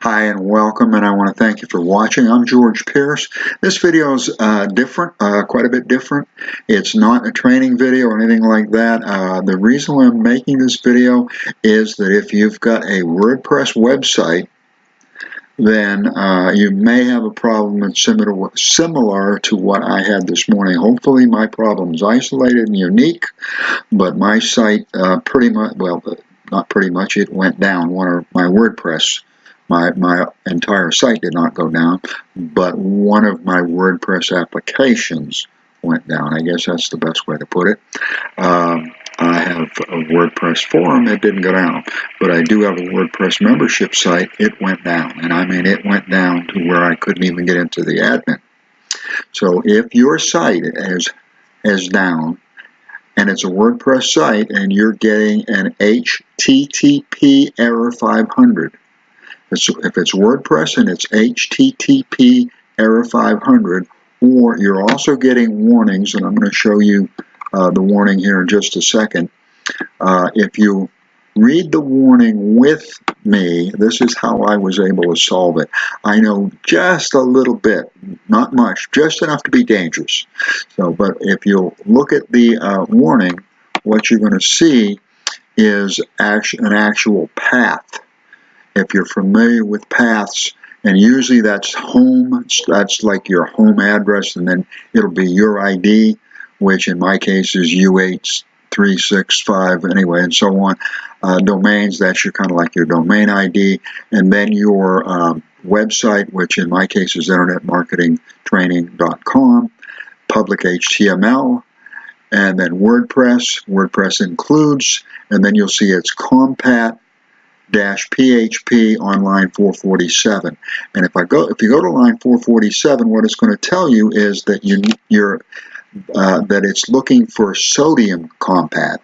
Hi and welcome, and I want to thank you for watching. I'm George Pierce. This video is different, quite a bit different. It's not a training video or anything like that. The reason why I'm making this video is that if you've got a WordPress website, then you may have a problem that's similar to what I had this morning. Hopefully my problem is isolated and unique, but my site pretty much, well, not pretty much, it went down. One of my WordPress, my entire site did not go down, but one of my WordPress applications went down. I guess that's the best way to put it. I have a WordPress forum, it didn't go down, but I do have a WordPress membership site, it went down. And I mean, it went down to where I couldn't even get into the admin. So if your site is down, and it's a WordPress site, and you're getting an HTTP error 500. If it's WordPress and it's HTTP error 500, or you're also getting warnings, and I'm going to show you the warning here in just a second. If you read the warning with me, this is how I was able to solve it. I know just a little bit, not much, just enough to be dangerous. So, but if you'll look at the warning, what you're going to see is an actual path. If you're familiar with paths, and usually that's home, that's like your home address, and then it'll be your ID, which in my case is U8365 anyway, and so on. Domains, that's your kind of like your domain ID, and then your website, which in my case is internetmarketingtraining.com, public HTML, and then WordPress includes, and then you'll see it's compat.php on line 447. And if you go to line 447, what it's going to tell you is that that it's looking for sodium compat.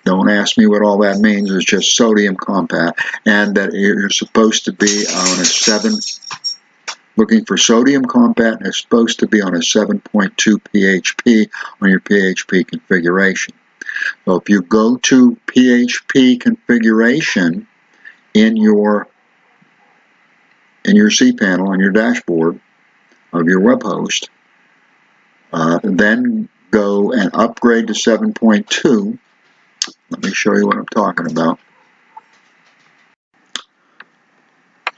Don't ask me what all that means. It's just sodium compat, and that you're supposed to be on a 7. Looking for sodium compat, and it's supposed to be on a 7.2 PHP on your PHP configuration. So if you go to PHP configuration in your cPanel on your dashboard of your web host, then go and upgrade to 7.2. Let me show you what I'm talking about.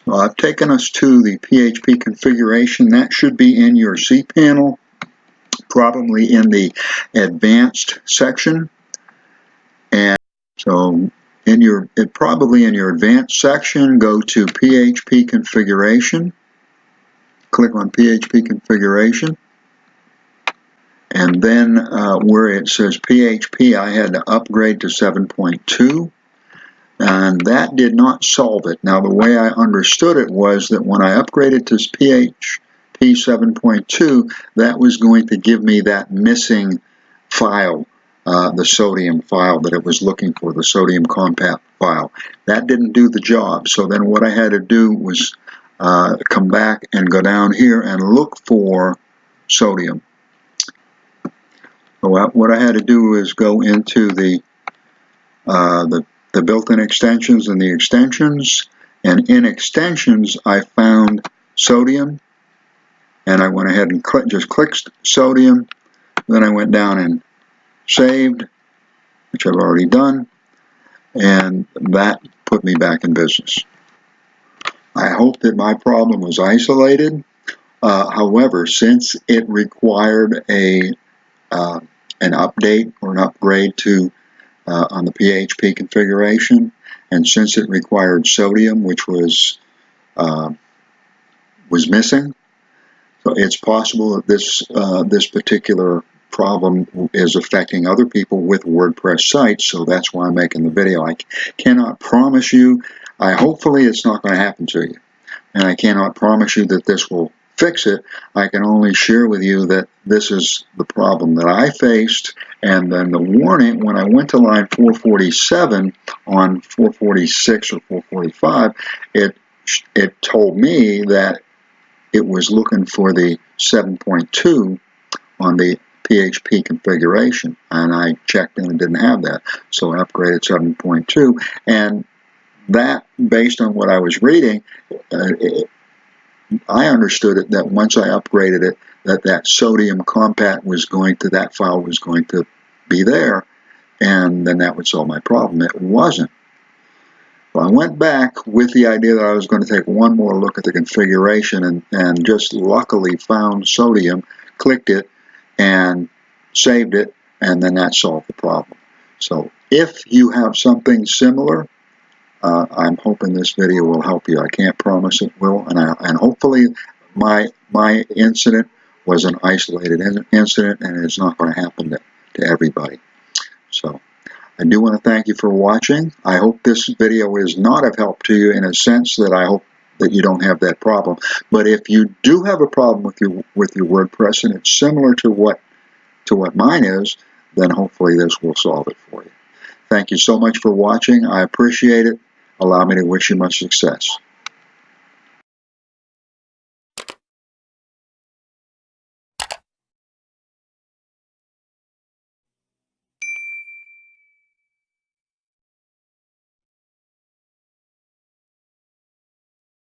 So I've taken us to the PHP configuration. That should be in your cPanel, probably in the advanced section. And so probably in your advanced section, go to PHP configuration, click on PHP configuration, and then where it says PHP, I had to upgrade to 7.2, and that did not solve it. Now the way I understood it was that when I upgraded to PHP 7.2, that was going to give me that missing file, the sodium file that it was looking for, the sodium compat file. That didn't do the job. So then what I had to do was come back and go down here and look for sodium. So what I had to do is go into the built-in extensions and the extensions, and in extensions I found sodium, and I went ahead and just clicked sodium. Then I went down and saved, which I've already done, and that put me back in business. I hope that my problem was isolated. However, since it required an update or an upgrade to on the PHP configuration, and since it required sodium, which was missing, so it's possible that this particular problem is affecting other people with WordPress sites, so that's why I'm making the video. I cannot promise you, hopefully it's not going to happen to you, and I cannot promise you that this will fix it. I can only share with you that this is the problem that I faced, and then the warning, when I went to line 447 on 446 or 445, it told me that it was looking for the 7.2 on the PHP configuration, and I checked and it didn't have that, so I upgraded 7.2, and that, based on what I was reading, I understood it that once I upgraded it, that sodium compat was going to, that file was going to be there, and then that would solve my problem. It wasn't. So I went back with the idea that I was going to take one more look at the configuration, and just luckily found sodium, clicked it, and saved it, and then that solved the problem. So if you have something similar, I'm hoping this video will help you. I can't promise it will, and hopefully my incident was an isolated incident, and it's not going to happen to everybody. So I do want to thank you for watching. I hope this video is not of help to you, in a sense that I hope that you don't have that problem. But if you do have a problem with your WordPress, and it's similar to what mine is, then hopefully this will solve it for you. Thank you so much for watching. I appreciate it. Allow me to wish you much success.